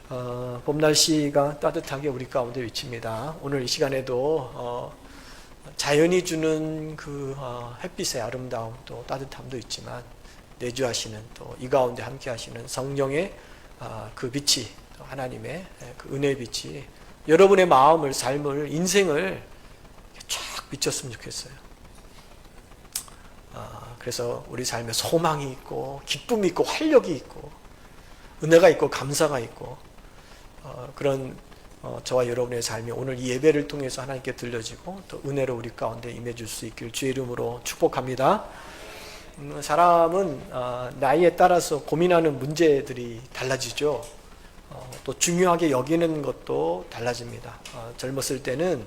봄 날씨가 따뜻하게 우리 가운데 비칩니다. 오늘 이 시간에도 자연이 주는 그 햇빛의 아름다움 또 따뜻함도 있지만 내주하시는 또 이 가운데 함께 하시는 성령의 그 빛이 또 하나님의 그 은혜의 빛이 여러분의 마음을, 삶을, 인생을 쫙 비쳤으면 좋겠어요. 그래서 우리 삶에 소망이 있고 기쁨이 있고 활력이 있고 은혜가 있고 감사가 있고 그런 저와 여러분의 삶이 오늘 이 예배를 통해서 하나님께 들려지고 또 은혜로 우리 가운데 임해줄 수 있길 주의 이름으로 축복합니다. 사람은 나이에 따라서 고민하는 문제들이 달라지죠. 또 중요하게 여기는 것도 달라집니다. 젊었을 때는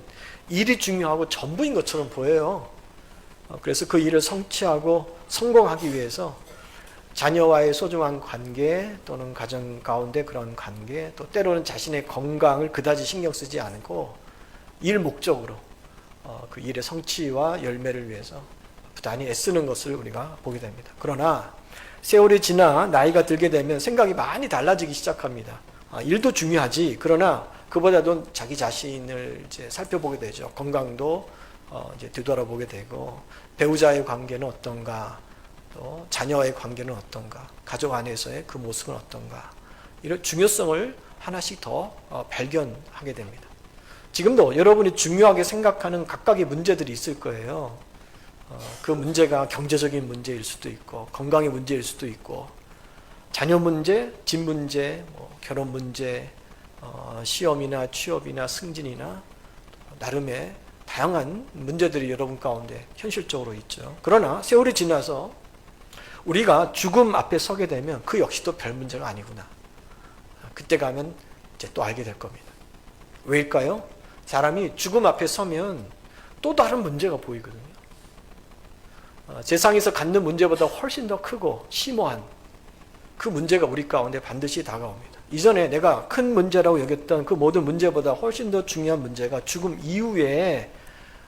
일이 중요하고 전부인 것처럼 보여요. 그래서 그 일을 성취하고 성공하기 위해서 자녀와의 소중한 관계 또는 가정 가운데 그런 관계 또 때로는 자신의 건강을 그다지 신경 쓰지 않고 일 목적으로 그 일의 성취와 열매를 위해서 부단히 애쓰는 것을 우리가 보게 됩니다. 그러나 세월이 지나 나이가 들게 되면 생각이 많이 달라지기 시작합니다. 일도 중요하지. 그러나 그보다도 자기 자신을 이제 살펴보게 되죠. 건강도 이제 되돌아보게 되고 배우자의 관계는 어떤가? 또 자녀와의 관계는 어떤가? 가족 안에서의 그 모습은 어떤가? 이런 중요성을 하나씩 더 발견하게 됩니다. 지금도 여러분이 중요하게 생각하는 각각의 문제들이 있을 거예요. 그 문제가 경제적인 문제일 수도 있고 건강의 문제일 수도 있고 자녀 문제, 집 문제, 결혼 문제, 시험이나 취업이나 승진이나 나름의 다양한 문제들이 여러분 가운데 현실적으로 있죠. 그러나 세월이 지나서 우리가 죽음 앞에 서게 되면 그 역시도 별 문제가 아니구나. 그때 가면 이제 또 알게 될 겁니다. 왜일까요? 사람이 죽음 앞에 서면 또 다른 문제가 보이거든요. 세상에서 갖는 문제보다 훨씬 더 크고 심오한 그 문제가 우리 가운데 반드시 다가옵니다. 이전에 내가 큰 문제라고 여겼던 그 모든 문제보다 훨씬 더 중요한 문제가 죽음 이후에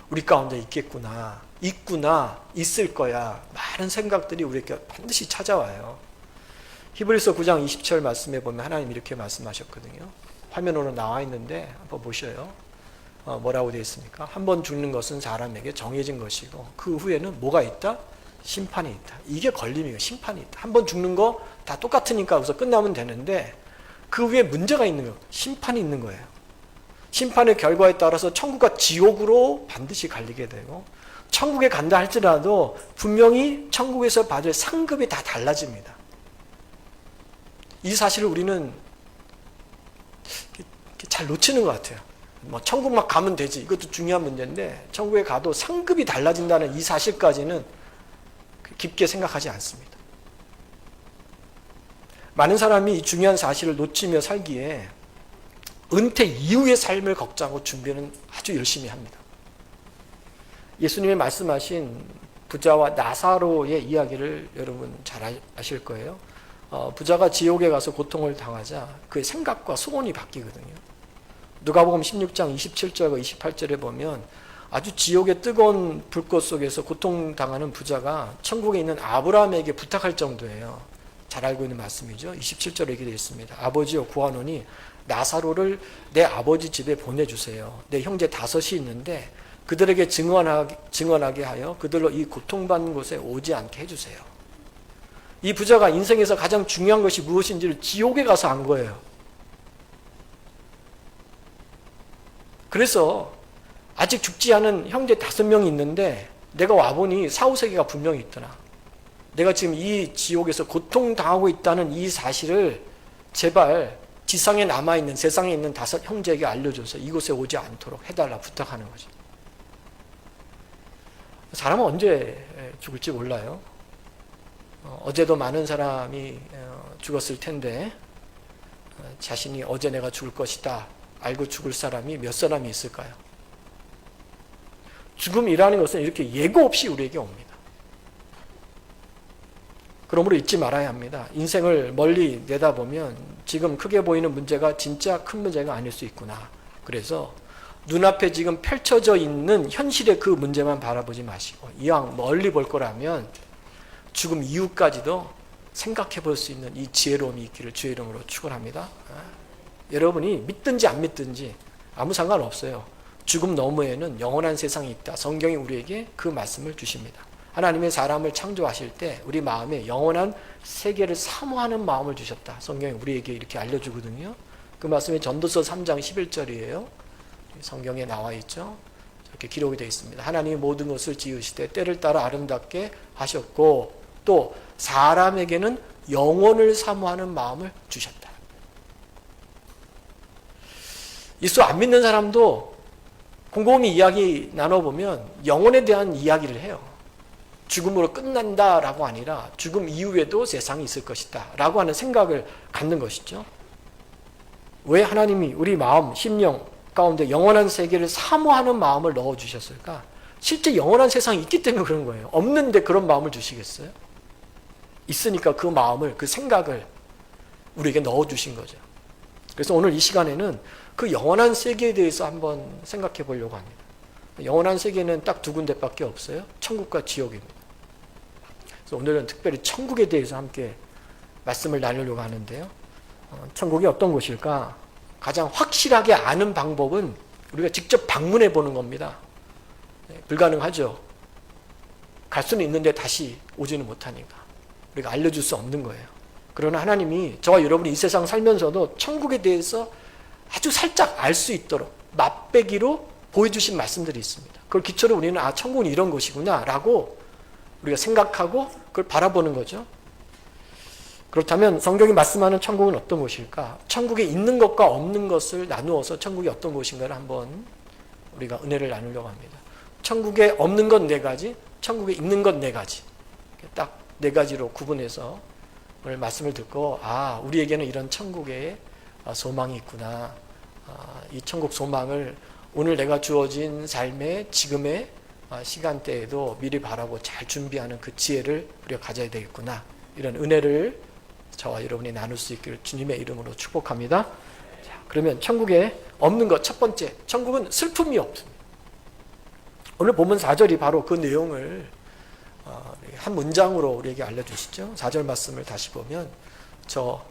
우리 가운데 있겠구나, 있구나, 있을 거야. 많은 생각들이 우리에게 반드시 찾아와요. 히브리서 9장 20절 말씀에 보면 하나님 이렇게 말씀하셨거든요. 화면으로 나와 있는데 한번 보셔요. 뭐라고 되어 있습니까? 한 번 죽는 것은 사람에게 정해진 것이고 그 후에는 뭐가 있다? 심판이 있다. 이게 걸림이에요. 심판이 있다. 한 번 죽는 거 다 똑같으니까 여기서 끝나면 되는데 그 위에 문제가 있는 거예요. 심판이 있는 거예요. 심판의 결과에 따라서 천국과 지옥으로 반드시 갈리게 되고 천국에 간다 할지라도 분명히 천국에서 받을 상급이 다 달라집니다. 이 사실을 우리는 잘 놓치는 것 같아요. 천국만 가면 되지. 이것도 중요한 문제인데 천국에 가도 상급이 달라진다는 이 사실까지는 깊게 생각하지 않습니다. 많은 사람이 이 중요한 사실을 놓치며 살기에 은퇴 이후의 삶을 걱정하고 준비는 아주 열심히 합니다. 예수님이 말씀하신 부자와 나사로의 이야기를 여러분 잘 아실 거예요. 부자가 지옥에 가서 고통을 당하자 그의 생각과 소원이 바뀌거든요. 누가복음 16장 27절과 28절에 보면 아주 지옥의 뜨거운 불꽃 속에서 고통당하는 부자가 천국에 있는 아브라함에게 부탁할 정도예요. 잘 알고 있는 말씀이죠. 27절에 이렇게 되어 있습니다. 아버지여 구하노니 나사로를 내 아버지 집에 보내주세요. 내 형제 5이 있는데 그들에게 증언하게 하여 그들로 이 고통받는 곳에 오지 않게 해주세요. 이 부자가 인생에서 가장 중요한 것이 무엇인지를 지옥에 가서 안 거예요. 그래서 아직 죽지 않은 형제 5명이 있는데 내가 와보니 사후세계가 분명히 있더라. 내가 지금 이 지옥에서 고통당하고 있다는 이 사실을 제발 지상에 남아있는 세상에 있는 5 형제에게 알려줘서 이곳에 오지 않도록 해달라 부탁하는 거죠. 사람은 언제 죽을지 몰라요. 어제도 많은 사람이 죽었을 텐데 자신이 어제 내가 죽을 것이다 알고 죽을 사람이 몇 사람이 있을까요? 죽음이라는 것은 이렇게 예고 없이 우리에게 옵니다. 그러므로 잊지 말아야 합니다. 인생을 멀리 내다보면 지금 크게 보이는 문제가 진짜 큰 문제가 아닐 수 있구나. 그래서 눈앞에 지금 펼쳐져 있는 현실의 그 문제만 바라보지 마시고 이왕 멀리 볼 거라면 죽음 이후까지도 생각해 볼 수 있는 이 지혜로움이 있기를 주의 이름으로 축원합니다. 여러분이 믿든지 안 믿든지 아무 상관없어요. 죽음 너머에는 영원한 세상이 있다. 성경이 우리에게 그 말씀을 주십니다. 하나님의 사람을 창조하실 때 우리 마음에 영원한 세계를 사모하는 마음을 주셨다. 성경이 우리에게 이렇게 알려주거든요. 그 말씀이 전도서 3장 11절이에요. 성경에 나와 있죠. 이렇게 기록이 되어 있습니다. 하나님이 모든 것을 지으시되 때를 따라 아름답게 하셨고 또 사람에게는 영혼을 사모하는 마음을 주셨다. 예수 안 믿는 사람도 곰곰이 이야기 나눠보면 영혼에 대한 이야기를 해요. 죽음으로 끝난다라고 아니라 죽음 이후에도 세상이 있을 것이다 라고 하는 생각을 갖는 것이죠. 왜 하나님이 우리 마음, 심령 가운데 영원한 세계를 사모하는 마음을 넣어주셨을까? 실제 영원한 세상이 있기 때문에 그런 거예요. 없는데 그런 마음을 주시겠어요? 있으니까 그 마음을, 그 생각을 우리에게 넣어주신 거죠. 그래서 오늘 이 시간에는 그 영원한 세계에 대해서 한번 생각해 보려고 합니다. 영원한 세계는 딱 두 군데밖에 없어요. 천국과 지옥입니다. 그래서 오늘은 특별히 천국에 대해서 함께 말씀을 나누려고 하는데요. 천국이 어떤 곳일까? 가장 확실하게 아는 방법은 우리가 직접 방문해 보는 겁니다. 불가능하죠. 갈 수는 있는데 다시 오지는 못하니까. 우리가 알려줄 수 없는 거예요. 그러나 하나님이 저와 여러분이 이 세상 살면서도 천국에 대해서 아주 살짝 알 수 있도록 맛배기로 보여주신 말씀들이 있습니다. 그걸 기초로 우리는 천국은 이런 곳이구나 라고 우리가 생각하고 그걸 바라보는 거죠. 그렇다면 성경이 말씀하는 천국은 어떤 곳일까? 천국에 있는 것과 없는 것을 나누어서 천국이 어떤 곳인가를 한번 우리가 은혜를 나누려고 합니다. 천국에 없는 것 4가지, 천국에 있는 것 4가지. 딱 4가지로 구분해서 오늘 말씀을 듣고 우리에게는 이런 천국의 소망이 있구나. 이 천국 소망을 오늘 내가 주어진 삶의 지금의 시간대에도 미리 바라고 잘 준비하는 그 지혜를 우리가 가져야 되겠구나. 이런 은혜를 저와 여러분이 나눌 수 있기를 주님의 이름으로 축복합니다. 자, 그러면 천국에 없는 것 첫 번째, 천국은 슬픔이 없습니다. 오늘 본문 4절이 바로 그 내용을 한 문장으로 우리에게 알려주시죠. 4절 말씀을 다시 보면 저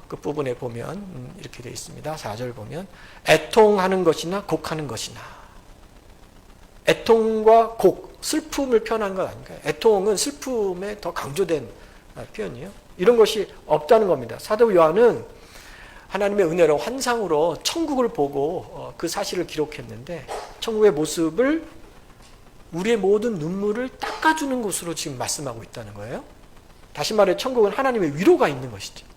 끝부분에 보면 이렇게 되어 있습니다. 4절 보면 애통하는 것이나 곡하는 것이나. 애통과 곡, 슬픔을 표현한 것 아닌가요? 애통은 슬픔에 더 강조된 표현이에요. 이런 것이 없다는 겁니다. 사도 요한은 하나님의 은혜로 환상으로 천국을 보고 그 사실을 기록했는데 천국의 모습을 우리의 모든 눈물을 닦아주는 곳으로 지금 말씀하고 있다는 거예요. 다시 말해 천국은 하나님의 위로가 있는 것이죠.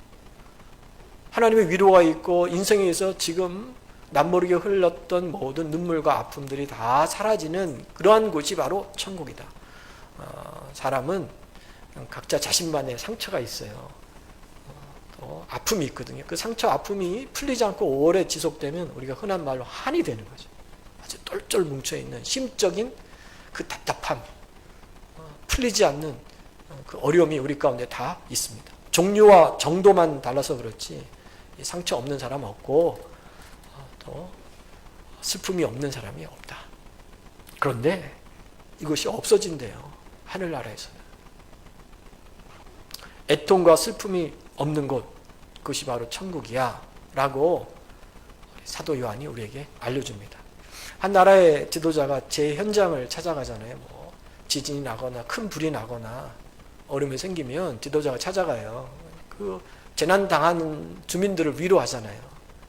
하나님의 위로가 있고 인생에서 지금 남모르게 흘렀던 모든 눈물과 아픔들이 다 사라지는 그러한 곳이 바로 천국이다. 사람은 각자 자신만의 상처가 있어요. 또 아픔이 있거든요. 그 상처, 아픔이 풀리지 않고 오래 지속되면 우리가 흔한 말로 한이 되는 거죠. 아주 똘똘 뭉쳐있는 심적인 그 답답함, 풀리지 않는 그 어려움이 우리 가운데 다 있습니다. 종류와 정도만 달라서 그렇지 상처 없는 사람 없고 또 슬픔이 없는 사람이 없다. 그런데 이것이 없어진대요. 하늘나라에서는. 애통과 슬픔이 없는 곳, 그것이 바로 천국이야 라고 사도 요한이 우리에게 알려줍니다. 한 나라의 지도자가 제 현장을 찾아가잖아요. 뭐 지진이 나거나 큰 불이 나거나 어려움이 생기면 지도자가 찾아가요. 그 재난당한 주민들을 위로하잖아요.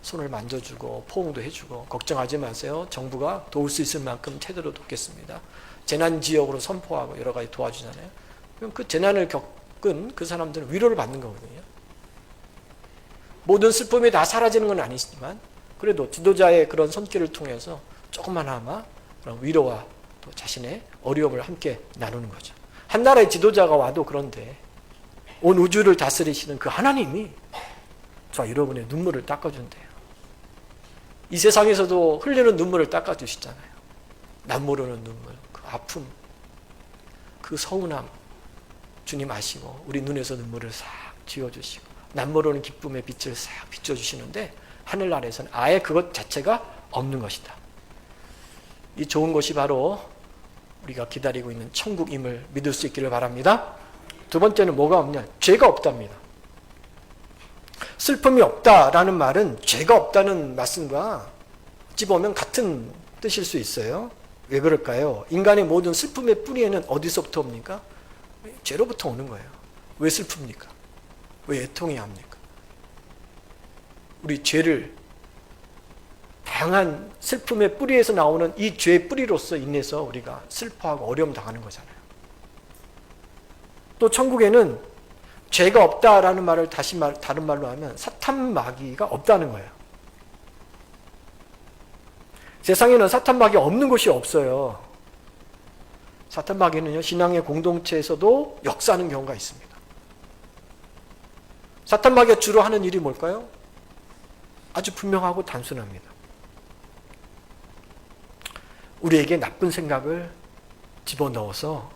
손을 만져주고 포옹도 해주고 걱정하지 마세요. 정부가 도울 수 있을 만큼 최대로 돕겠습니다. 재난지역으로 선포하고 여러 가지 도와주잖아요. 그럼 그 재난을 겪은 그 사람들은 위로를 받는 거거든요. 모든 슬픔이 다 사라지는 건 아니지만 그래도 지도자의 그런 손길을 통해서 조금만하마 그런 위로와 또 자신의 어려움을 함께 나누는 거죠. 한 나라의 지도자가 와도 그런데 온 우주를 다스리시는 그 하나님이 저와 여러분의 눈물을 닦아준대요. 이 세상에서도 흘리는 눈물을 닦아주시잖아요. 남모르는 눈물, 그 아픔, 그 서운함 주님 아시고 우리 눈에서 눈물을 싹 지워주시고 남모르는 기쁨의 빛을 싹 비춰주시는데 하늘나라에서는 아예 그것 자체가 없는 것이다. 이 좋은 것이 바로 우리가 기다리고 있는 천국임을 믿을 수 있기를 바랍니다. 두 번째는 뭐가 없냐? 죄가 없답니다. 슬픔이 없다라는 말은 죄가 없다는 말씀과 어찌 보면 같은 뜻일 수 있어요. 왜 그럴까요? 인간의 모든 슬픔의 뿌리에는 어디서부터 옵니까? 죄로부터 오는 거예요. 왜 슬픕니까? 왜 애통해야 합니까? 우리 죄를 다양한 슬픔의 뿌리에서 나오는 이 죄의 뿌리로서 인해서 우리가 슬퍼하고 어려움 당하는 거잖아요. 또 천국에는 죄가 없다라는 말을 다른 말로 하면 사탄 마귀가 없다는 거예요. 세상에는 사탄 마귀 없는 곳이 없어요. 사탄 마귀는요, 신앙의 공동체에서도 역사하는 경우가 있습니다. 사탄 마귀가 주로 하는 일이 뭘까요? 아주 분명하고 단순합니다. 우리에게 나쁜 생각을 집어넣어서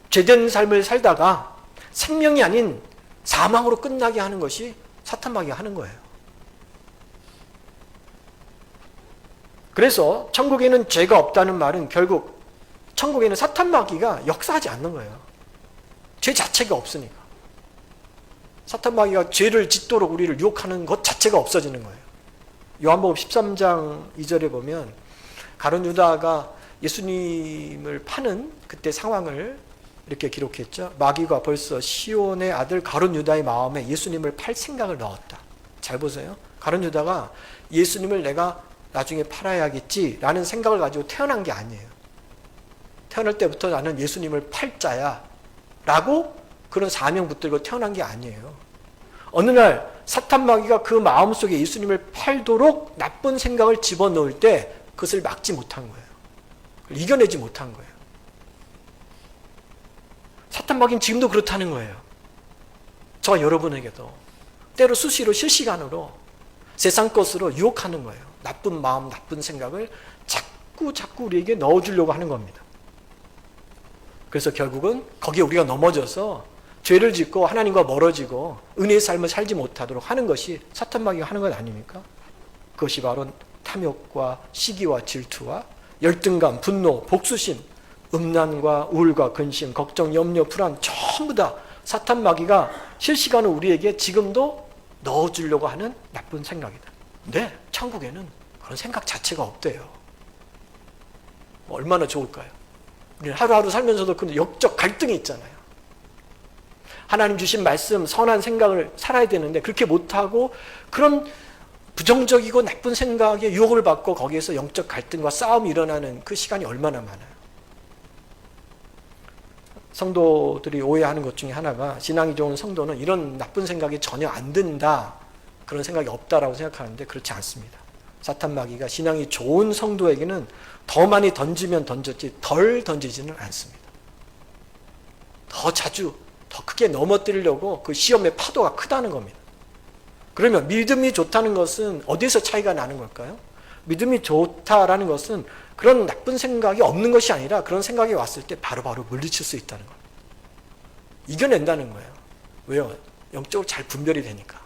죄된 삶을 살다가 생명이 아닌 사망으로 끝나게 하는 것이 사탄 마귀가 하는 거예요. 그래서 천국에는 죄가 없다는 말은 결국 천국에는 사탄 마귀가 역사하지 않는 거예요. 죄 자체가 없으니까. 사탄 마귀가 죄를 짓도록 우리를 유혹하는 것 자체가 없어지는 거예요. 요한복음 13장 2절에 보면 가룟 유다가 예수님을 파는 그때 상황을 이렇게 기록했죠. 마귀가 벌써 시온의 아들 가룟 유다의 마음에 예수님을 팔 생각을 넣었다. 잘 보세요. 가룟 유다가 예수님을 내가 나중에 팔아야겠지라는 생각을 가지고 태어난 게 아니에요. 태어날 때부터 나는 예수님을 팔 자야 라고 그런 사명 붙들고 태어난 게 아니에요. 어느 날 사탄 마귀가 그 마음속에 예수님을 팔도록 나쁜 생각을 집어넣을 때 그것을 막지 못한 거예요. 이겨내지 못한 거예요. 사탄 마귀는 지금도 그렇다는 거예요. 저와 여러분에게도 때로 수시로 실시간으로 세상 것으로 유혹하는 거예요. 나쁜 마음, 나쁜 생각을 자꾸 우리에게 넣어주려고 하는 겁니다. 그래서 결국은 거기에 우리가 넘어져서 죄를 짓고 하나님과 멀어지고 은혜의 삶을 살지 못하도록 하는 것이 사탄 마귀가 하는 것 아닙니까? 그것이 바로 탐욕과 시기와 질투와 열등감, 분노, 복수심, 음란과 우울과 근심, 걱정, 염려, 불안 전부 다 사탄 마귀가 실시간으로 우리에게 지금도 넣어주려고 하는 나쁜 생각이다. 근데 천국에는 그런 생각 자체가 없대요. 얼마나 좋을까요? 우리는 하루하루 살면서도 그 역적 갈등이 있잖아요. 하나님 주신 말씀, 선한 생각을 살아야 되는데 그렇게 못하고 그런 부정적이고 나쁜 생각에 유혹을 받고 거기에서 영적 갈등과 싸움이 일어나는 그 시간이 얼마나 많아요. 성도들이 오해하는 것 중에 하나가 신앙이 좋은 성도는 이런 나쁜 생각이 전혀 안 든다, 그런 생각이 없다라고 생각하는데 그렇지 않습니다. 사탄 마귀가 신앙이 좋은 성도에게는 더 많이 던지면 던졌지 덜 던지지는 않습니다. 더 자주 더 크게 넘어뜨리려고 그 시험의 파도가 크다는 겁니다. 그러면 믿음이 좋다는 것은 어디서 차이가 나는 걸까요? 믿음이 좋다라는 것은 그런 나쁜 생각이 없는 것이 아니라 그런 생각이 왔을 때 바로바로 물리칠 수 있다는 겁니다. 이겨낸다는 거예요. 왜요? 영적으로 잘 분별이 되니까.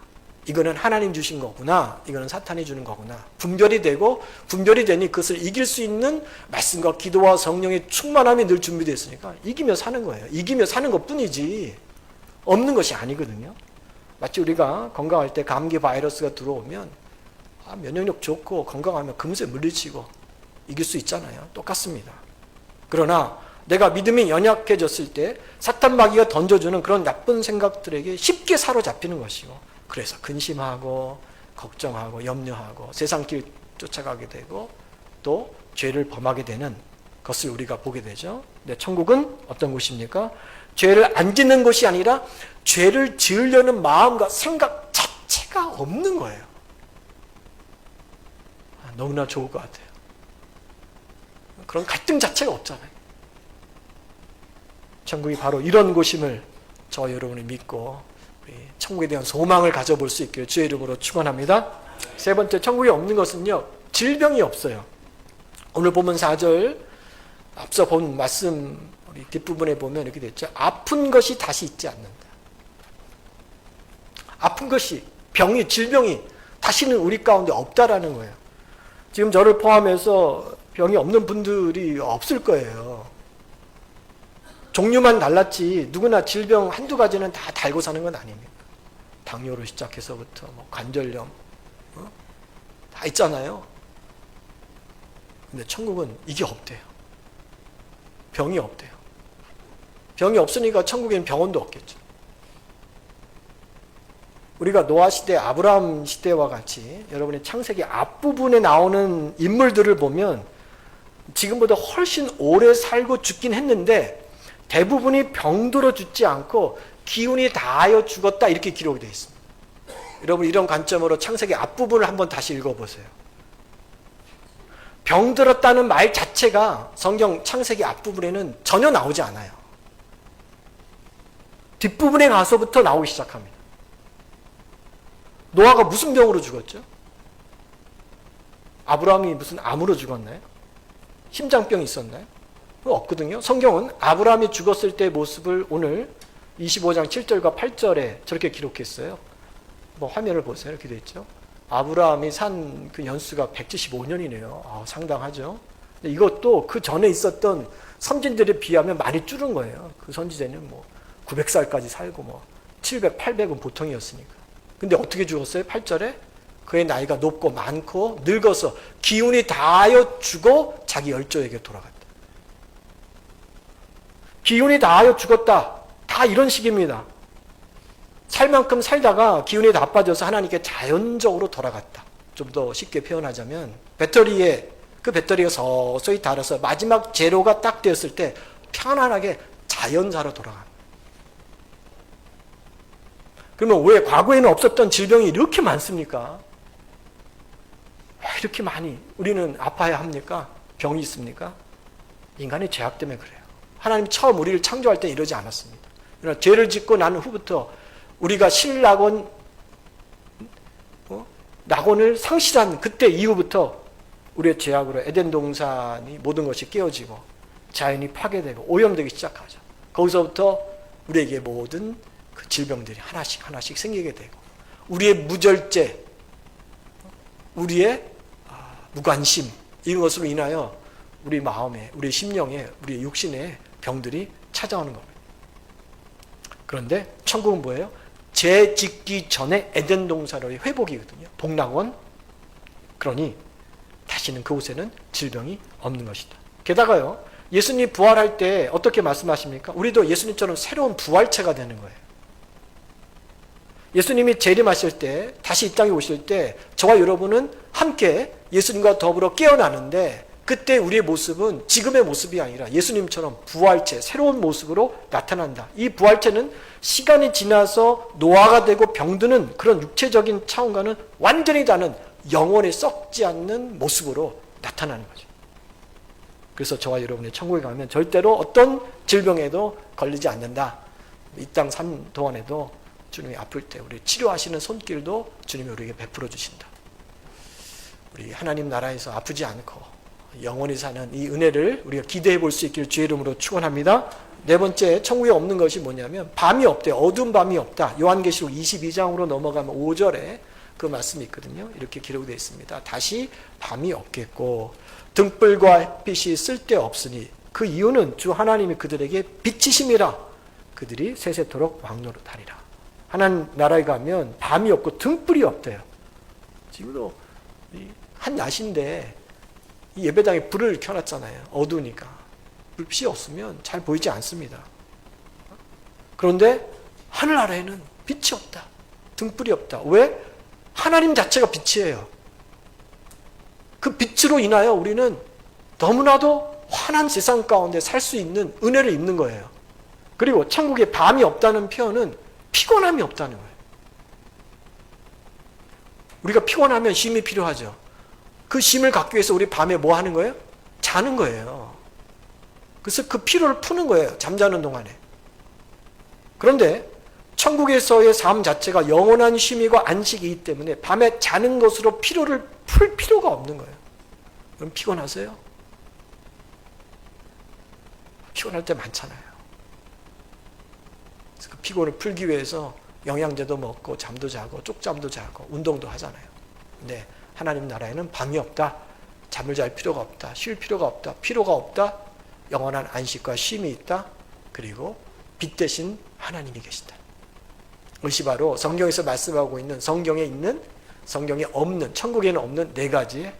이거는 하나님 주신 거구나, 이거는 사탄이 주는 거구나. 분별이 되고, 분별이 되니 그것을 이길 수 있는 말씀과 기도와 성령의 충만함이 늘 준비되어 있으니까 이기며 사는 거예요. 이기며 사는 것뿐이지 없는 것이 아니거든요. 마치 우리가 건강할 때 감기 바이러스가 들어오면 면역력 좋고 건강하면 금세 물리치고 이길 수 있잖아요. 똑같습니다. 그러나 내가 믿음이 연약해졌을 때 사탄 마귀가 던져주는 그런 나쁜 생각들에게 쉽게 사로잡히는 것이고, 그래서 근심하고 걱정하고 염려하고 세상 길 쫓아가게 되고 또 죄를 범하게 되는 것을 우리가 보게 되죠. 근데 천국은 어떤 곳입니까? 죄를 안 짓는 것이 아니라 죄를 지으려는 마음과 생각 자체가 없는 거예요. 너무나 좋을 것 같아요. 그런 갈등 자체가 없잖아요. 천국이 바로 이런 곳임을 저 여러분이 믿고 천국에 대한 소망을 가져볼 수 있기를 주의 이름으로 축원합니다. 세 번째, 천국에 없는 것은요, 질병이 없어요. 오늘 본문 4절 앞서 본 말씀 우리 뒷부분에 보면 이렇게 됐죠. 아픈 것이 다시 있지 않는다. 아픈 것이, 병이, 질병이 다시는 우리 가운데 없다라는 거예요. 지금 저를 포함해서 병이 없는 분들이 없을 거예요. 종류만 달랐지 누구나 질병 한두 가지는 다 달고 사는 건 아닙니다. 당뇨로 시작해서부터 뭐 관절염 다 있잖아요. 근데 천국은 이게 없대요. 병이 없대요. 병이 없으니까 천국에는 병원도 없겠죠. 우리가 노아 시대, 아브라함 시대와 같이 여러분의 창세기 앞부분에 나오는 인물들을 보면 지금보다 훨씬 오래 살고 죽긴 했는데 대부분이 병들어 죽지 않고 기운이 다하여 죽었다 이렇게 기록이 되어 있습니다. 여러분 이런 관점으로 창세기 앞부분을 한번 다시 읽어보세요. 병들었다는 말 자체가 성경 창세기 앞부분에는 전혀 나오지 않아요. 뒷부분에 가서부터 나오기 시작합니다. 노아가 무슨 병으로 죽었죠? 아브라함이 무슨 암으로 죽었나요? 심장병이 있었나요? 없거든요. 성경은 아브라함이 죽었을 때의 모습을 오늘 25장 7절과 8절에 저렇게 기록했어요. 뭐 화면을 보세요. 이렇게 되어 있죠. 아브라함이 산 그 연수가 175년이네요. 상당하죠. 근데 이것도 그 전에 있었던 선진들에 비하면 많이 줄은 거예요. 그 선지자는 뭐 900살까지 살고 뭐 700, 800은 보통이었으니까. 근데 어떻게 죽었어요? 8절에 그의 나이가 높고 많고 늙어서 기운이 다하여 죽어 자기 열조에게 돌아갔다. 기운이 다하여 죽었다. 다 이런 식입니다. 살 만큼 살다가 기운이 다 빠져서 하나님께 자연적으로 돌아갔다. 좀 더 쉽게 표현하자면 그 배터리가 서서히 닳아서 마지막 제로가 딱 되었을 때 편안하게 자연사로 돌아갑니다. 그러면 왜 과거에는 없었던 질병이 이렇게 많습니까? 왜 이렇게 많이 우리는 아파야 합니까? 병이 있습니까? 인간의 죄악 때문에 그래요. 하나님이 처음 우리를 창조할 때 이러지 않았습니다. 그러나 죄를 짓고 난 후부터 우리가 신락원, 낙원을 상실한 그때 이후부터 우리의 죄악으로 에덴 동산이 모든 것이 깨어지고 자연이 파괴되고 오염되기 시작하죠. 거기서부터 우리에게 모든 그 질병들이 하나씩 하나씩 생기게 되고 우리의 무절제, 우리의 무관심 이런 것으로 인하여 우리 마음에, 우리 심령에, 우리 육신에 병들이 찾아오는 겁니다. 그런데 천국은 뭐예요? 죄 짓기 전에 에덴 동산의 회복이거든요. 복락원. 그러니 다시는 그곳에는 질병이 없는 것이다. 게다가요, 예수님 부활할 때 어떻게 말씀하십니까? 우리도 예수님처럼 새로운 부활체가 되는 거예요. 예수님이 재림하실 때, 다시 이 땅에 오실 때 저와 여러분은 함께 예수님과 더불어 깨어나는데 그때 우리의 모습은 지금의 모습이 아니라 예수님처럼 부활체, 새로운 모습으로 나타난다. 이 부활체는 시간이 지나서 노화가 되고 병드는 그런 육체적인 차원과는 완전히 다른 영원히 썩지 않는 모습으로 나타나는 거죠. 그래서 저와 여러분의 천국에 가면 절대로 어떤 질병에도 걸리지 않는다. 이 땅 삶 동안에도 주님이 아플 때 우리 치료하시는 손길도 주님이 우리에게 베풀어 주신다. 우리 하나님 나라에서 아프지 않고 영원히 사는 이 은혜를 우리가 기대해 볼 수 있기를 주의 이름으로 축원합니다. 네 번째, 천국에 없는 것이 뭐냐면 밤이 없대요. 어두운 밤이 없다. 요한계시록 22장으로 넘어가면 5절에 그 말씀이 있거든요. 이렇게 기록이 되어 있습니다. 다시 밤이 없겠고 등불과 햇빛이 쓸데없으니 그 이유는 주 하나님이 그들에게 빛이심이라 그들이 세세토록 왕노릇하리라. 하나님 나라에 가면 밤이 없고 등불이 없대요. 지금도 한 낮인데 이 예배당에 불을 켜놨잖아요. 어두우니까. 불빛이 없으면 잘 보이지 않습니다. 그런데 하늘나라에는 빛이 없다. 등불이 없다. 왜? 하나님 자체가 빛이에요. 그 빛으로 인하여 우리는 너무나도 환한 세상 가운데 살 수 있는 은혜를 입는 거예요. 그리고 천국에 밤이 없다는 표현은 피곤함이 없다는 거예요. 우리가 피곤하면 쉼이 필요하죠. 그 쉼을 갖기 위해서 우리 밤에 뭐 하는 거예요? 자는 거예요. 그래서 그 피로를 푸는 거예요. 잠자는 동안에. 그런데 천국에서의 삶 자체가 영원한 쉼이고 안식이기 때문에 밤에 자는 것으로 피로를 풀 필요가 없는 거예요. 그럼 피곤하세요? 피곤할 때 많잖아요. 그래서 그 피곤을 풀기 위해서 영양제도 먹고 잠도 자고 쪽잠도 자고 운동도 하잖아요. 근데 하나님 나라에는 밤이 없다. 잠을 잘 필요가 없다. 쉴 필요가 없다. 피로가 없다. 영원한 안식과 쉼이 있다. 그리고 빛 대신 하나님이 계시다. 것이 바로 성경에서 말씀하고 있는 성경에 있는, 성경에 없는, 천국에는 없는 네 가지의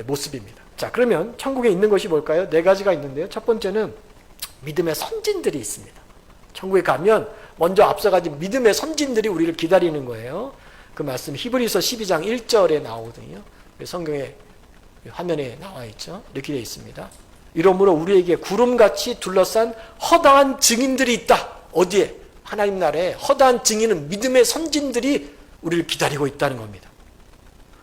모습입니다. 자, 그러면 천국에 있는 것이 뭘까요? 네 가지가 있는데요. 첫 번째는 믿음의 선진들이 있습니다. 천국에 가면 먼저 앞서가진 믿음의 선진들이 우리를 기다리는 거예요. 그 말씀 히브리서 12장 1절에 나오거든요. 성경에 화면에 나와 있죠. 이렇게 되어 있습니다. 이러므로 우리에게 구름같이 둘러싼 허다한 증인들이 있다. 어디에? 하나님 나라에 허다한 증인은 믿음의 선진들이 우리를 기다리고 있다는 겁니다.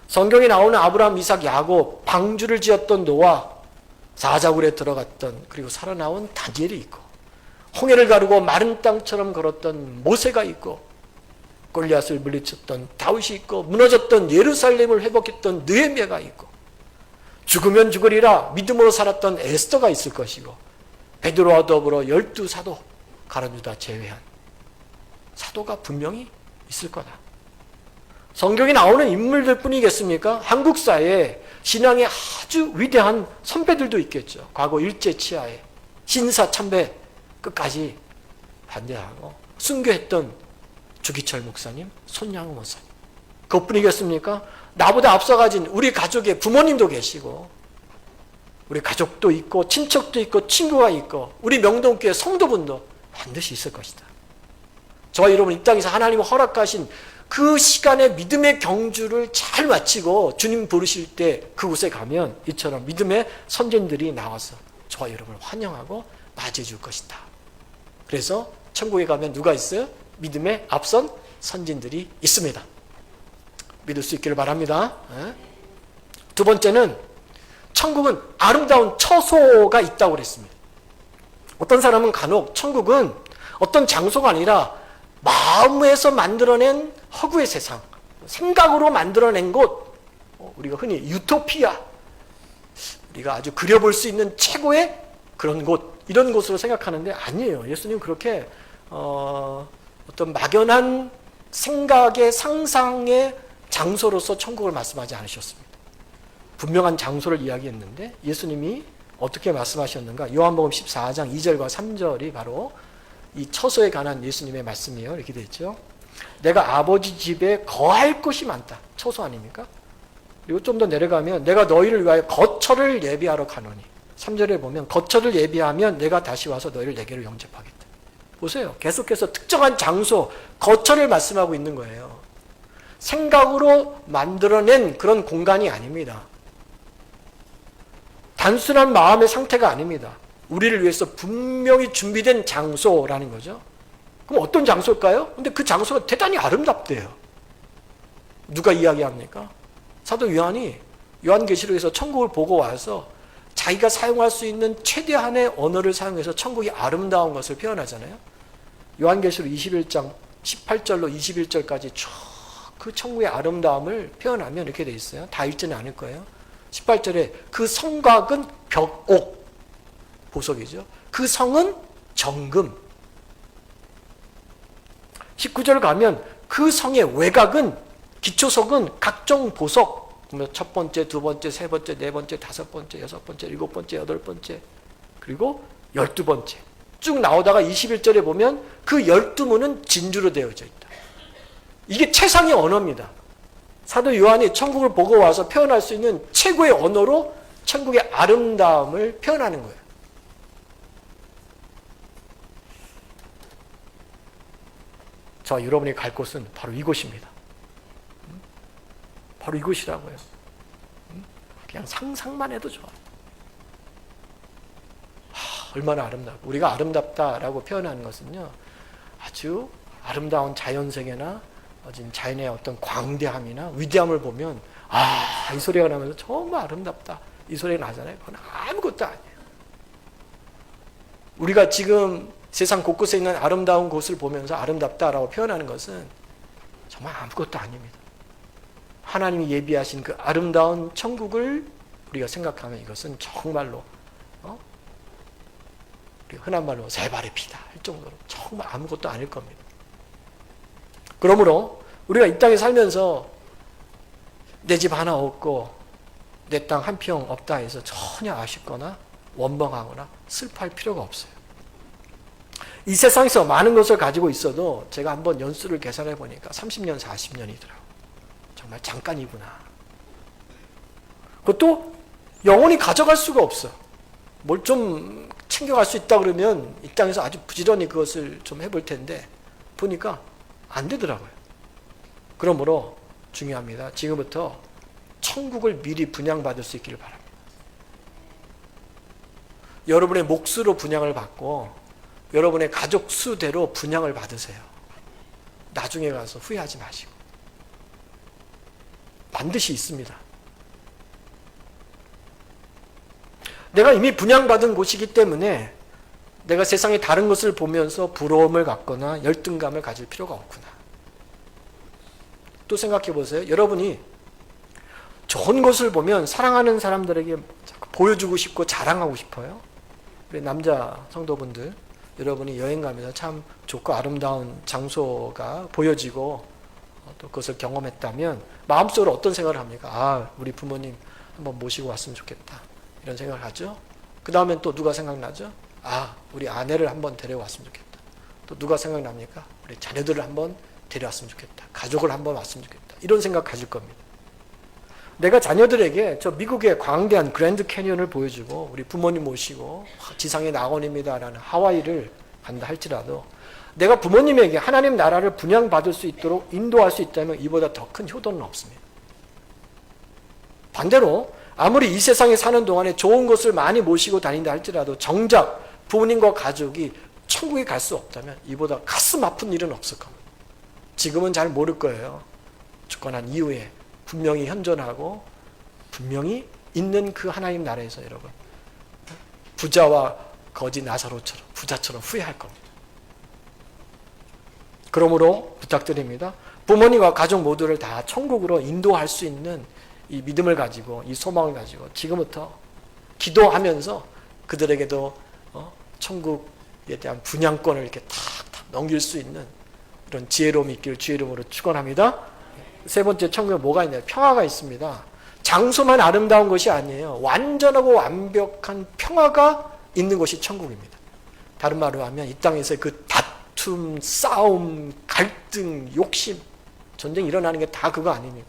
성경에 나오는 아브라함, 이삭, 야곱, 방주를 지었던 노아, 사자굴에 들어갔던, 그리고 살아나온 다니엘이 있고, 홍해를 가르고 마른 땅처럼 걸었던 모세가 있고, 골리앗을 물리쳤던 다윗이 있고, 무너졌던 예루살렘을 회복했던 느헤미야가 있고, 죽으면 죽으리라 믿음으로 살았던 에스더가 있을 것이고, 베드로와 더불어 12사도, 가룟 유다 제외한 사도가 분명히 있을 거다. 성경에 나오는 인물들 뿐이겠습니까? 한국사에 신앙의 아주 위대한 선배들도 있겠죠. 과거 일제치하에 신사참배 끝까지 반대하고 순교했던 주기철 목사님, 손양호 목사님. 그것뿐이겠습니까? 나보다 앞서가진 우리 가족의 부모님도 계시고, 우리 가족도 있고, 친척도 있고, 친구가 있고, 우리 명동교회 성도분도 반드시 있을 것이다. 저와 여러분 이 땅에서 하나님이 허락하신 그 시간의 믿음의 경주를 잘 마치고 주님 부르실 때 그곳에 가면 이처럼 믿음의 선진들이 나와서 저와 여러분을 환영하고 맞이해 줄 것이다. 그래서 천국에 가면 누가 있어요? 믿음의 앞선 선진들이 있습니다. 믿을 수 있기를 바랍니다. 두 번째는 천국은 아름다운 처소가 있다고 그랬습니다. 어떤 사람은 간혹 천국은 어떤 장소가 아니라 마음에서 만들어낸 허구의 세상, 생각으로 만들어낸 곳, 우리가 흔히 유토피아, 우리가 아주 그려볼 수 있는 최고의 그런 곳, 이런 곳으로 생각하는데 아니에요. 예수님 그렇게 어떤 막연한 생각의 상상의 장소로서 천국을 말씀하지 않으셨습니다. 분명한 장소를 이야기했는데 예수님이 어떻게 말씀하셨는가? 요한복음 14장 2절과 3절이 바로 이 처소에 관한 예수님의 말씀이에요. 이렇게 되어 있죠. 내가 아버지 집에 거할 곳이 많다. 처소 아닙니까? 그리고 좀 더 내려가면 내가 너희를 위하여 거처를 예비하러 가노니. 3절에 보면 거처를 예비하면 내가 다시 와서 너희를 내게로 영접하겠다. 보세요. 계속해서 특정한 장소, 거처를 말씀하고 있는 거예요. 생각으로 만들어낸 그런 공간이 아닙니다. 단순한 마음의 상태가 아닙니다. 우리를 위해서 분명히 준비된 장소라는 거죠. 그럼 어떤 장소일까요? 근데 그 장소가 대단히 아름답대요. 누가 이야기합니까? 사도 요한이 요한계시록에서 천국을 보고 와서 자기가 사용할 수 있는 최대한의 언어를 사용해서 천국이 아름다운 것을 표현하잖아요. 요한계시록 21장 18절로 21절까지 쭉 그 천국의 아름다움을 표현하면 이렇게 돼 있어요. 다 읽지는 않을 거예요. 18절에 그 성곽은 벽옥, 보석이죠. 그 성은 정금. 19절 가면 그 성의 외곽은, 기초석은 각종 보석, 첫 번째, 두 번째, 세 번째, 네 번째, 다섯 번째, 여섯 번째, 일곱 번째, 여덟 번째, 그리고 12번째. 쭉 나오다가 21절에 보면 그 12문은 진주로 되어져 있다. 이게 최상의 언어입니다. 사도 요한이 천국을 보고 와서 표현할 수 있는 최고의 언어로 천국의 아름다움을 표현하는 거예요. 저 여러분이 갈 곳은 바로 이곳입니다. 바로 이곳이라고요. 그냥 상상만 해도 좋아. 얼마나 아름답고, 우리가 아름답다라고 표현하는 것은요, 아주 아름다운 자연세계나 지금 자연의 어떤 광대함이나 위대함을 보면 이 소리가 나면서 정말 아름답다, 이 소리가 나잖아요. 그건 아무것도 아니에요. 우리가 지금 세상 곳곳에 있는 아름다운 곳을 보면서 아름답다라고 표현하는 것은 정말 아무것도 아닙니다. 하나님이 예비하신 그 아름다운 천국을 우리가 생각하면 이것은 정말로 흔한 말로 세 발의 피다 할 정도로 정말 아무것도 아닐 겁니다. 그러므로 우리가 이 땅에 살면서 내 집 하나 없고 내 땅 한 평 없다 해서 전혀 아쉽거나 원망하거나 슬퍼할 필요가 없어요. 이 세상에서 많은 것을 가지고 있어도 제가 한번 연수를 계산해 보니까 30년, 40년이더라고요. 정말 잠깐이구나. 그것도 영원히 가져갈 수가 없어. 뭘 좀 챙겨갈 수 있다 그러면 이 땅에서 아주 부지런히 그것을 좀 해볼 텐데 보니까 안 되더라고요. 그러므로 중요합니다. 지금부터 천국을 미리 분양받을 수 있기를 바랍니다. 여러분의 몫으로 분양을 받고 여러분의 가족 수대로 분양을 받으세요. 나중에 가서 후회하지 마시고. 반드시 있습니다. 내가 이미 분양받은 곳이기 때문에 내가 세상의 다른 것을 보면서 부러움을 갖거나 열등감을 가질 필요가 없구나. 또 생각해 보세요. 여러분이 좋은 것을 보면 사랑하는 사람들에게 보여주고 싶고 자랑하고 싶어요. 우리 남자 성도분들, 여러분이 여행 가면서 참 좋고 아름다운 장소가 보여지고 또 그것을 경험했다면 마음속으로 어떤 생각을 합니까? 아, 우리 부모님 한번 모시고 왔으면 좋겠다. 이런 생각을 하죠. 그 다음엔 또 누가 생각나죠? 아, 우리 아내를 한번 데려왔으면 좋겠다. 또 누가 생각납니까? 우리 자녀들을 한번 데려왔으면 좋겠다. 가족을 한번 왔으면 좋겠다. 이런 생각 가질 겁니다. 내가 자녀들에게 저 미국의 광대한 그랜드 캐니언을 보여주고 우리 부모님 모시고 지상의 낙원입니다라는 하와이를 간다 할지라도 내가 부모님에게 하나님 나라를 분양받을 수 있도록 인도할 수 있다면 이보다 더 큰 효도는 없습니다. 반대로 아무리 이 세상에 사는 동안에 좋은 것을 많이 모시고 다닌다 할지라도 정작 부모님과 가족이 천국에 갈 수 없다면 이보다 가슴 아픈 일은 없을 겁니다. 지금은 잘 모를 거예요. 죽고난 이후에 분명히 현존하고 분명히 있는 그 하나님 나라에서 여러분 부자와 거지 나사로처럼 부자처럼 후회할 겁니다. 그러므로 부탁드립니다. 부모님과 가족 모두를 다 천국으로 인도할 수 있는 이 믿음을 가지고 이 소망을 가지고 지금부터 기도하면서 그들에게도 천국에 대한 분양권을 이렇게 탁탁 넘길 수 있는 이런 지혜로움이 있기를 주의 이름으로 축원합니다. 세 번째, 천국에 뭐가 있나요? 평화가 있습니다. 장소만 아름다운 것이 아니에요. 완전하고 완벽한 평화가 있는 것이 천국입니다. 다른 말로 하면 이 땅에서 그 다툼, 싸움, 갈등, 욕심, 전쟁이 일어나는 게 다 그거 아닙니까?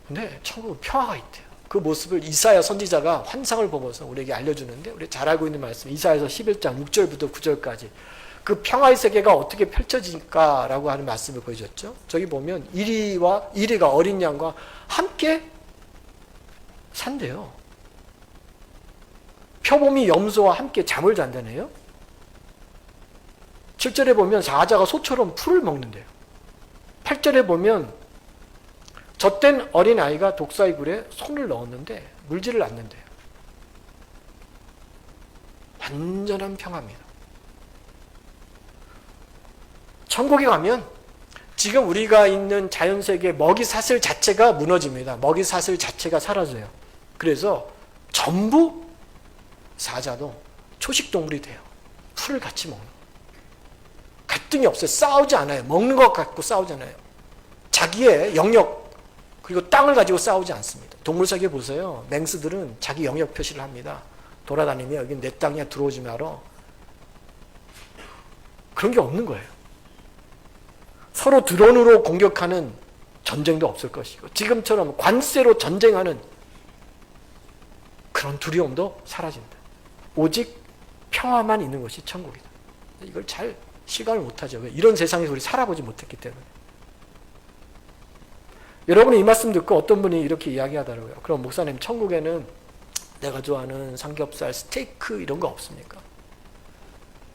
근데 천국은 평화가 있대요. 그 모습을 이사야 선지자가 환상을 보면서 우리에게 알려주는데 우리 잘 알고 있는 말씀, 이사야서 11장 6절부터 9절까지 그 평화의 세계가 어떻게 펼쳐질까라고 하는 말씀을 보여줬죠. 저기 보면 이리가 어린 양과 함께 산대요. 표범이 염소와 함께 잠을 잔다네요. 7절에 보면 사자가 소처럼 풀을 먹는데요. 8절에 보면 젖된 어린아이가 독사의 굴에 손을 넣었는데 물지를 않는데요. 완전한 평화입니다. 천국에 가면 지금 우리가 있는 자연세계 먹이사슬 자체가 무너집니다. 먹이사슬 자체가 사라져요. 그래서 전부 사자도 초식동물이 돼요. 풀을 같이 먹는 거예요. 갈등이 없어요. 싸우지 않아요. 먹는 것 갖고 싸우지 않아요. 자기의 영역 그리고 땅을 가지고 싸우지 않습니다. 동물세계 보세요. 맹수들은 자기 영역 표시를 합니다. 돌아다니며 여기 내 땅이야 들어오지 마라. 그런 게 없는 거예요. 서로 드론으로 공격하는 전쟁도 없을 것이고 지금처럼 관세로 전쟁하는 그런 두려움도 사라진다. 오직 평화만 있는 것이 천국이다. 이걸 잘 실감을 못하죠. 왜? 이런 세상에서 우리 살아보지 못했기 때문에. 여러분이 이 말씀 듣고 어떤 분이 이렇게 이야기하더라고요. 그럼 목사님, 천국에는 내가 좋아하는 삼겹살, 스테이크 이런 거 없습니까?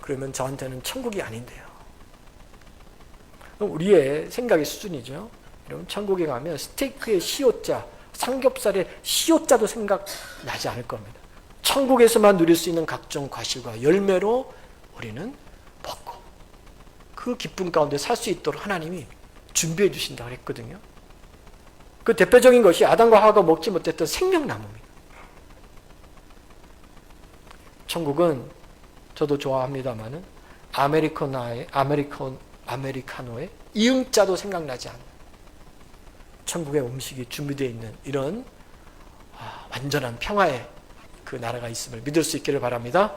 그러면 저한테는 천국이 아닌데요. 우리의 생각의 수준이죠. 여러분, 천국에 가면 스테이크의 시옷자, 삼겹살의 시옷자도 생각나지 않을 겁니다. 천국에서만 누릴 수 있는 각종 과실과 열매로 우리는 먹고 그 기쁨 가운데 살 수 있도록 하나님이 준비해 주신다고 했거든요. 그 대표적인 것이 아담과 하와가 먹지 못했던 생명나무입니다. 천국은 저도 좋아합니다만은 아메리카노의 이응자도 생각나지 않는 천국의 음식이 준비되어 있는 이런 완전한 평화의 그 나라가 있음을 믿을 수 있기를 바랍니다.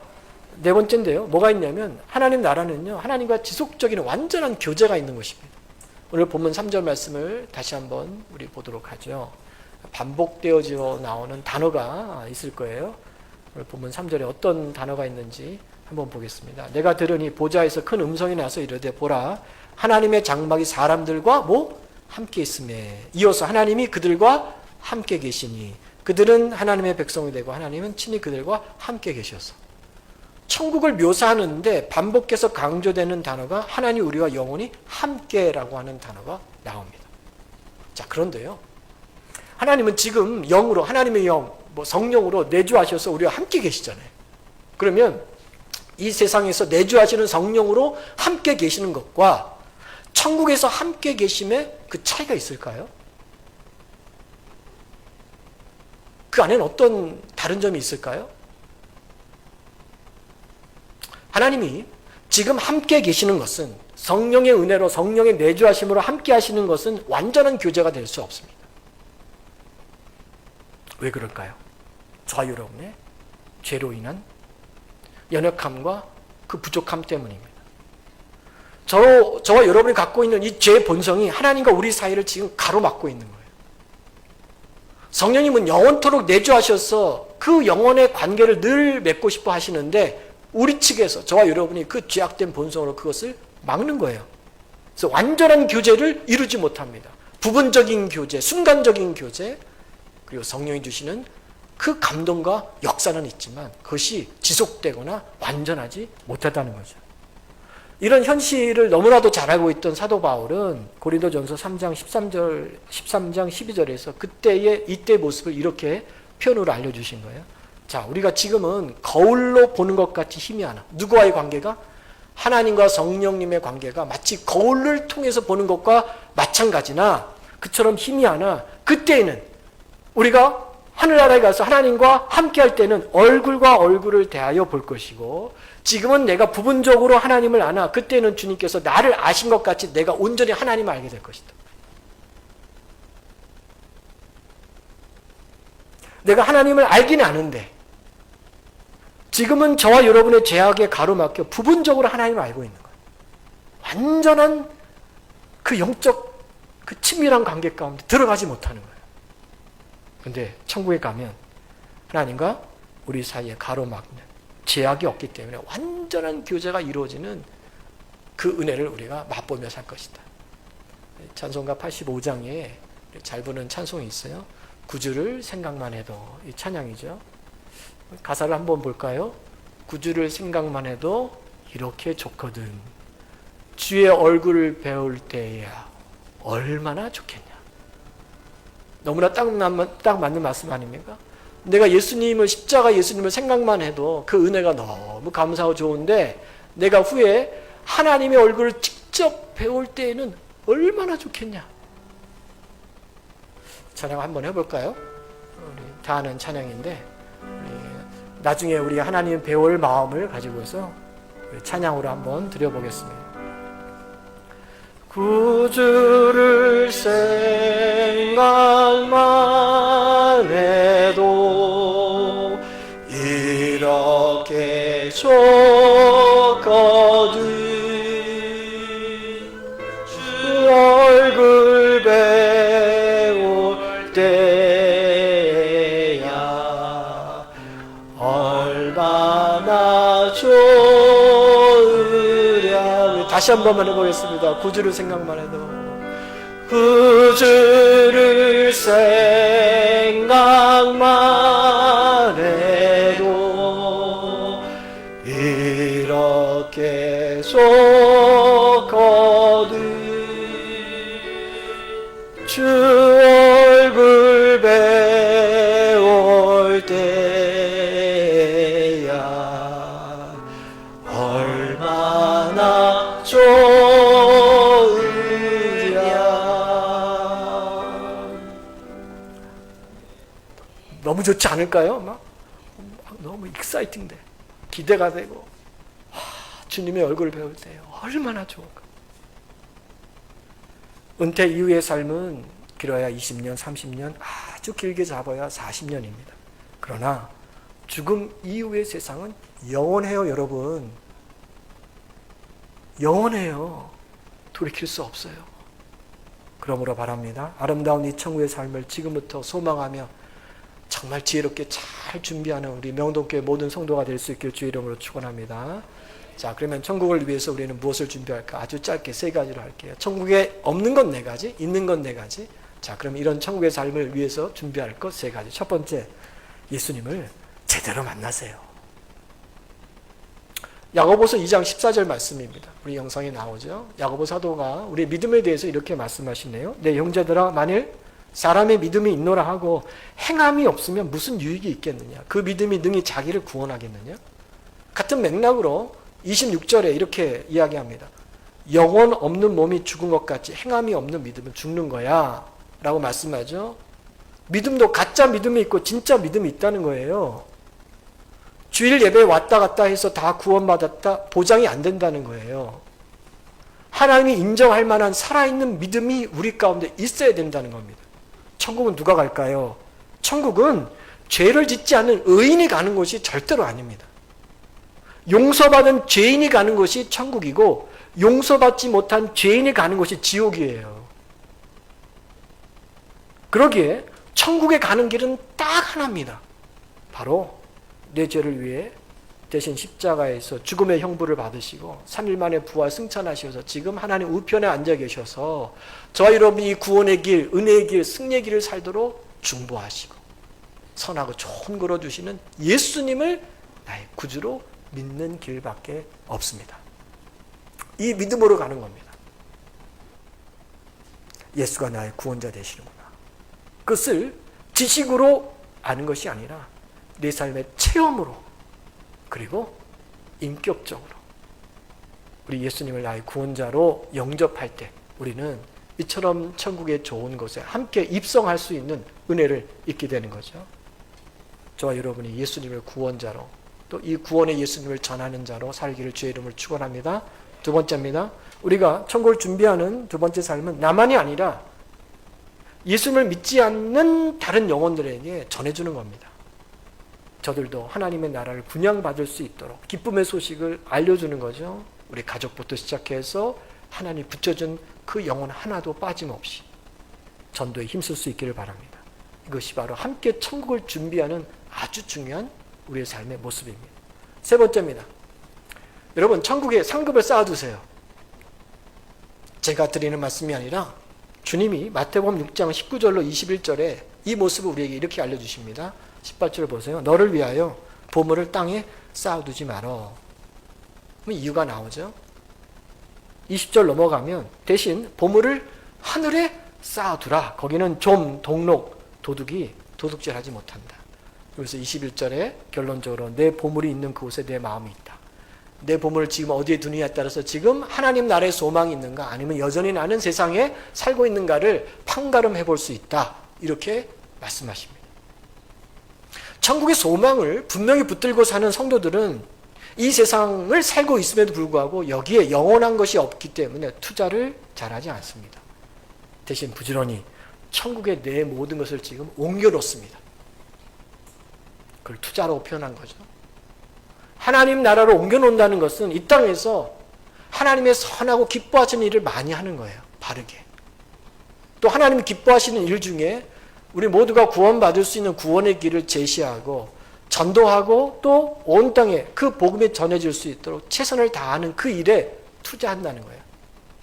네 번째인데요. 뭐가 있냐면 하나님 나라는요. 하나님과 지속적인 완전한 교제가 있는 것입니다. 오늘 본문 3절 말씀을 다시 한번 우리 보도록 하죠. 반복되어져 나오는 단어가 있을 거예요. 오늘 본문 3절에 어떤 단어가 있는지 한번 보겠습니다. 내가 들으니 보좌에서 큰 음성이 나서 이르되 보라 하나님의 장막이 사람들과 함께 있음에 이어서 하나님이 그들과 함께 계시니 그들은 하나님의 백성이 되고 하나님은 친히 그들과 함께 계셔서 천국을 묘사하는데 반복해서 강조되는 단어가 하나님 우리와 영원히 함께라고 하는 단어가 나옵니다. 자, 그런데요. 하나님은 지금 영으로 하나님의 영, 성령으로 내주하셔서 우리와 함께 계시잖아요. 그러면 이 세상에서 내주하시는 성령으로 함께 계시는 것과 천국에서 함께 계심에 그 차이가 있을까요? 그 안에는 어떤 다른 점이 있을까요? 하나님이 지금 함께 계시는 것은 성령의 은혜로 성령의 내주하심으로 함께 하시는 것은 완전한 교제가 될 수 없습니다. 왜 그럴까요? 저와 여러분의 죄로 인한 연약함과 그 부족함 때문입니다. 저와 여러분이 갖고 있는 이 죄의 본성이 하나님과 우리 사이를 지금 가로막고 있는 거예요. 성령님은 영원토록 내주하셔서 그 영혼의 관계를 늘 맺고 싶어 하시는데 우리 측에서 저와 여러분이 그 죄악된 본성으로 그것을 막는 거예요. 그래서 완전한 교제를 이루지 못합니다. 부분적인 교제, 순간적인 교제, 그리고 성령이 주시는 그 감동과 역사는 있지만 그것이 지속되거나 완전하지 못하다는 거죠. 이런 현실을 너무나도 잘 알고 있던 사도 바울은 고린도전서 3장 13장 12절에서 이때의 모습을 이렇게 표현으로 알려주신 거예요. 자, 우리가 지금은 거울로 보는 것 같이 희미하나. 누구와의 관계가? 하나님과 성령님의 관계가 마치 거울을 통해서 보는 것과 마찬가지나 그처럼 희미하나 그때에는 우리가 하늘나라에 가서 하나님과 함께 할 때는 얼굴과 얼굴을 대하여 볼 것이고 지금은 내가 부분적으로 하나님을 아나 그때는 주님께서 나를 아신 것 같이 내가 온전히 하나님을 알게 될 것이다. 내가 하나님을 알긴 아는데 지금은 저와 여러분의 죄악에 가로막혀 부분적으로 하나님을 알고 있는 거예요. 완전한 그 영적 그 친밀한 관계 가운데 들어가지 못하는 거예요. 그런데 천국에 가면 하나님과 우리 사이에 가로막는 죄악이 없기 때문에 완전한 교제가 이루어지는 그 은혜를 우리가 맛보며 살 것이다. 찬송가 85장에 잘 부르는 찬송이 있어요. 구주를 생각만 해도 이 찬양이죠. 가사를 한번 볼까요? 구주를 생각만 해도 이렇게 좋거든. 주의 얼굴을 배울 때야 얼마나 좋겠냐. 너무나 딱 맞는 말씀 아닙니까? 내가 십자가 예수님을 생각만 해도 그 은혜가 너무 감사하고 좋은데 내가 후에 하나님의 얼굴을 직접 배울 때에는 얼마나 좋겠냐. 찬양 한번 해볼까요? 우리 다 아는 찬양인데 나중에 우리 하나님 배울 마음을 가지고서 찬양으로 한번 드려보겠습니다. 구주를 생각만 해도 이렇게 좋거든. 주 얼굴 배울 때야 얼마나 좋으랴. 다시 한 번만 해보겠습니다. 구주를 생각만 해도 구주를 생각만 해도 이렇게 좋거든. 주 얼굴 배울 때야 얼마나 너무 좋지 않을까요? 막 너무 익사이팅돼. 기대가 되고 주님의 얼굴을 배울 때 얼마나 좋을까. 은퇴 이후의 삶은 길어야 20년, 30년, 아주 길게 잡아야 40년입니다. 그러나 죽음 이후의 세상은 영원해요, 여러분. 영원해요. 돌이킬 수 없어요. 그러므로 바랍니다. 아름다운 이 천국의 삶을 지금부터 소망하며 정말 지혜롭게 잘 준비하는 우리 명동교회 모든 성도가 될 수 있길 주의 이름으로 축원합니다. 자, 그러면 천국을 위해서 우리는 무엇을 준비할까? 아주 짧게 3가지로 할게요. 천국에 없는 건 4가지, 있는 건 4가지. 자, 그럼 이런 천국의 삶을 위해서 준비할 것 3가지. 첫 번째, 예수님을 제대로 만나세요. 야고보서 2장 14절 말씀입니다. 우리 영상에 나오죠. 야고보 사도가 우리 믿음에 대해서 이렇게 말씀하시네요. 내 형제들아, 만일 사람의 믿음이 있노라 하고 행함이 없으면 무슨 유익이 있겠느냐? 그 믿음이 능히 자기를 구원하겠느냐? 같은 맥락으로 26절에 이렇게 이야기합니다. 영혼 없는 몸이 죽은 것 같이 행함이 없는 믿음은 죽는 거야 라고 말씀하죠. 믿음도 가짜 믿음이 있고 진짜 믿음이 있다는 거예요. 주일 예배에 왔다 갔다 해서 다 구원받았다 보장이 안 된다는 거예요. 하나님이 인정할 만한 살아있는 믿음이 우리 가운데 있어야 된다는 겁니다. 천국은 누가 갈까요? 천국은 죄를 짓지 않는 의인이 가는 곳이 절대로 아닙니다. 용서받은 죄인이 가는 곳이 천국이고 용서받지 못한 죄인이 가는 곳이 지옥이에요. 그러기에 천국에 가는 길은 딱 하나입니다. 바로 내 죄를 위해 대신 십자가에서 죽음의 형벌을 받으시고 3일 만에 부활 승천하셔서 지금 하나님 우편에 앉아 계셔서 저와 여러분이 구원의 길, 은혜의 길, 승리의 길을 살도록 중보하시고 선하고 좋은 걸어주시는 예수님을 나의 구주로 믿는 길밖에 없습니다. 이 믿음으로 가는 겁니다. 예수가 나의 구원자 되시는구나. 그것을 지식으로 아는 것이 아니라 내 삶의 체험으로 그리고 인격적으로 우리 예수님을 나의 구원자로 영접할 때 우리는 이처럼 천국의 좋은 곳에 함께 입성할 수 있는 은혜를 잊게 되는 거죠. 저와 여러분이 예수님을 구원자로 또 이 구원의 예수님을 전하는 자로 살기를 주의 이름을 축원합니다. 두 번째입니다. 우리가 천국을 준비하는 두 번째 삶은 나만이 아니라 예수님을 믿지 않는 다른 영혼들에게 전해주는 겁니다. 저들도 하나님의 나라를 분양받을 수 있도록 기쁨의 소식을 알려주는 거죠. 우리 가족부터 시작해서 하나님 붙여준 그 영혼 하나도 빠짐없이 전도에 힘쓸 수 있기를 바랍니다. 이것이 바로 함께 천국을 준비하는 아주 중요한 우리의 삶의 모습입니다. 세 번째입니다. 여러분, 천국에 상급을 쌓아두세요. 제가 드리는 말씀이 아니라 주님이 마태복음 6장 19절로 21절에 이 모습을 우리에게 이렇게 알려주십니다. 18절을 보세요. 너를 위하여 보물을 땅에 쌓아두지 말어. 그럼 이유가 나오죠. 20절 넘어가면 대신 보물을 하늘에 쌓아두라. 거기는 좀, 동록, 도둑이 도둑질하지 못한다. 그래서 21절에 결론적으로 내 보물이 있는 그곳에 내 마음이 있다. 내 보물을 지금 어디에 두느냐에 따라서 지금 하나님 나라의 소망이 있는가 아니면 여전히 나는 세상에 살고 있는가를 판가름해 볼 수 있다. 이렇게 말씀하십니다. 천국의 소망을 분명히 붙들고 사는 성도들은 이 세상을 살고 있음에도 불구하고 여기에 영원한 것이 없기 때문에 투자를 잘하지 않습니다. 대신 부지런히 천국에 내 모든 것을 지금 옮겨놓습니다. 그걸 투자로 표현한 거죠. 하나님 나라로 옮겨놓는다는 것은 이 땅에서 하나님의 선하고 기뻐하시는 일을 많이 하는 거예요. 바르게. 또 하나님이 기뻐하시는 일 중에 우리 모두가 구원받을 수 있는 구원의 길을 제시하고 전도하고 또 온 땅에 그 복음이 전해질 수 있도록 최선을 다하는 그 일에 투자한다는 거예요.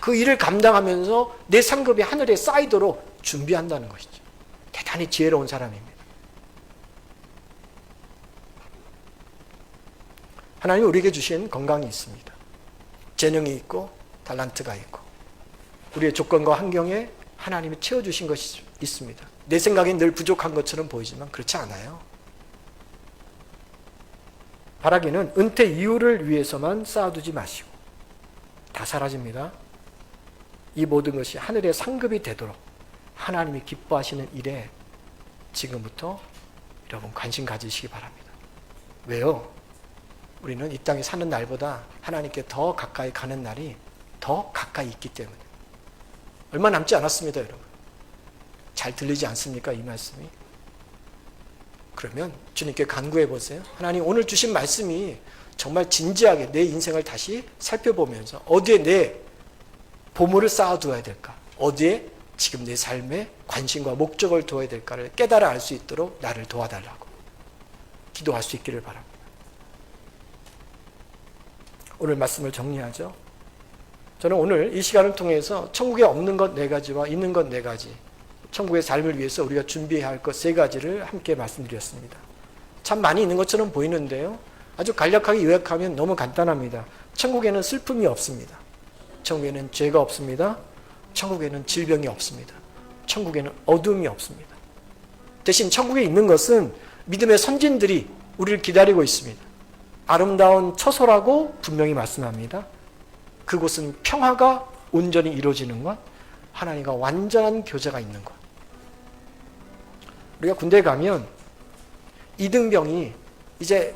그 일을 감당하면서 내 상급이 하늘에 쌓이도록 준비한다는 것이죠. 대단히 지혜로운 사람입니다. 하나님이 우리에게 주신 건강이 있습니다. 재능이 있고 달란트가 있고 우리의 조건과 환경에 하나님이 채워주신 것이 있습니다. 내 생각엔 늘 부족한 것처럼 보이지만 그렇지 않아요. 바라기는 은퇴 이후를 위해서만 쌓아두지 마시고 다 사라집니다. 이 모든 것이 하늘의 상급이 되도록 하나님이 기뻐하시는 일에 지금부터 여러분 관심 가지시기 바랍니다. 왜요? 우리는 이 땅에 사는 날보다 하나님께 더 가까이 가는 날이 더 가까이 있기 때문에 얼마 남지 않았습니다. 여러분 잘 들리지 않습니까? 이 말씀이 그러면 주님께 간구해 보세요. 하나님, 오늘 주신 말씀이 정말 진지하게 내 인생을 다시 살펴보면서 어디에 내 보물을 쌓아두어야 될까? 어디에 지금 내 삶에 관심과 목적을 두어야 될까를 깨달아 알 수 있도록 나를 도와달라고 기도할 수 있기를 바랍니다. 오늘 말씀을 정리하죠. 저는 오늘 이 시간을 통해서 천국에 없는 것 4가지와 있는 것 4가지, 천국의 삶을 위해서 우리가 준비해야 할 것 3가지를 함께 말씀드렸습니다. 참 많이 있는 것처럼 보이는데요. 아주 간략하게 요약하면 너무 간단합니다. 천국에는 슬픔이 없습니다. 천국에는 죄가 없습니다. 천국에는 질병이 없습니다. 천국에는 어둠이 없습니다. 대신 천국에 있는 것은 믿음의 선진들이 우리를 기다리고 있습니다. 아름다운 처소라고 분명히 말씀합니다. 그곳은 평화가 온전히 이루어지는 것, 하나님과 완전한 교제가 있는 것. 우리가 군대에 가면 이등병이 이제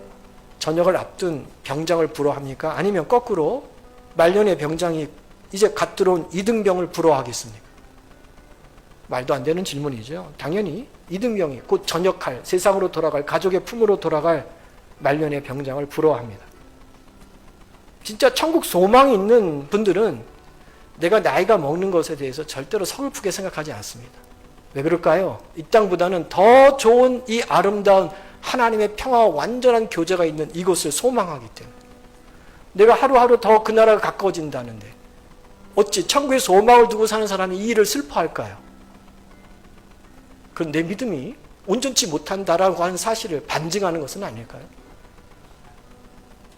전역을 앞둔 병장을 부러워합니까? 아니면 거꾸로 말년의 병장이 이제 갓 들어온 이등병을 부러워하겠습니까? 말도 안 되는 질문이죠. 당연히 이등병이 곧 전역할, 세상으로 돌아갈, 가족의 품으로 돌아갈 말년의 병장을 부러워합니다. 진짜 천국 소망이 있는 분들은 내가 나이가 먹는 것에 대해서 절대로 서글프게 생각하지 않습니다. 왜 그럴까요? 이 땅보다는 더 좋은 이 아름다운 하나님의 평화와 완전한 교제가 있는 이곳을 소망하기 때문에. 내가 하루하루 더 그 나라가 가까워진다는데 어찌 천국의 소망을 두고 사는 사람이 이 일을 슬퍼할까요? 그런 내 믿음이 온전치 못한다라고 하는 사실을 반증하는 것은 아닐까요?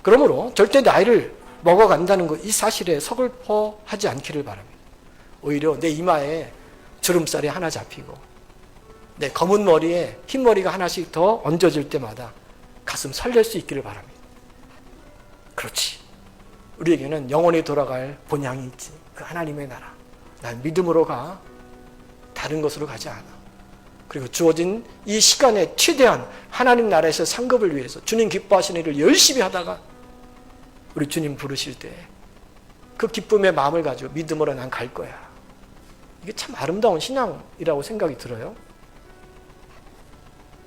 그러므로 절대 나이를 먹어간다는 것, 이 사실에 서글퍼하지 않기를 바랍니다. 오히려 내 이마에 주름살이 하나 잡히고 내 검은 머리에 흰 머리가 하나씩 더 얹어질 때마다 가슴 설렐 수 있기를 바랍니다. 그렇지. 우리에게는 영원히 돌아갈 본향이 있지. 그 하나님의 나라. 난 믿음으로 가. 다른 것으로 가지 않아. 그리고 주어진 이 시간에 최대한 하나님 나라에서 상급을 위해서 주님 기뻐하시는 일을 열심히 하다가 우리 주님 부르실 때 그 기쁨의 마음을 가지고 믿음으로 난 갈 거야. 이게 참 아름다운 신앙이라고 생각이 들어요.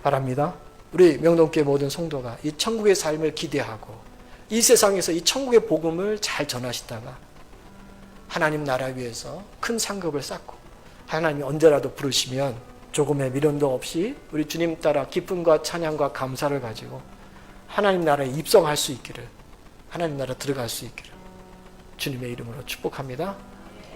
바랍니다. 우리 명동교회 모든 성도가 이 천국의 삶을 기대하고 이 세상에서 이 천국의 복음을 잘 전하시다가 하나님 나라 위해서 큰 상급을 쌓고 하나님이 언제라도 부르시면 조금의 미련도 없이 우리 주님 따라 기쁨과 찬양과 감사를 가지고 하나님 나라에 입성할 수 있기를, 하나님 나라 들어갈 수 있기를 주님의 이름으로 축복합니다.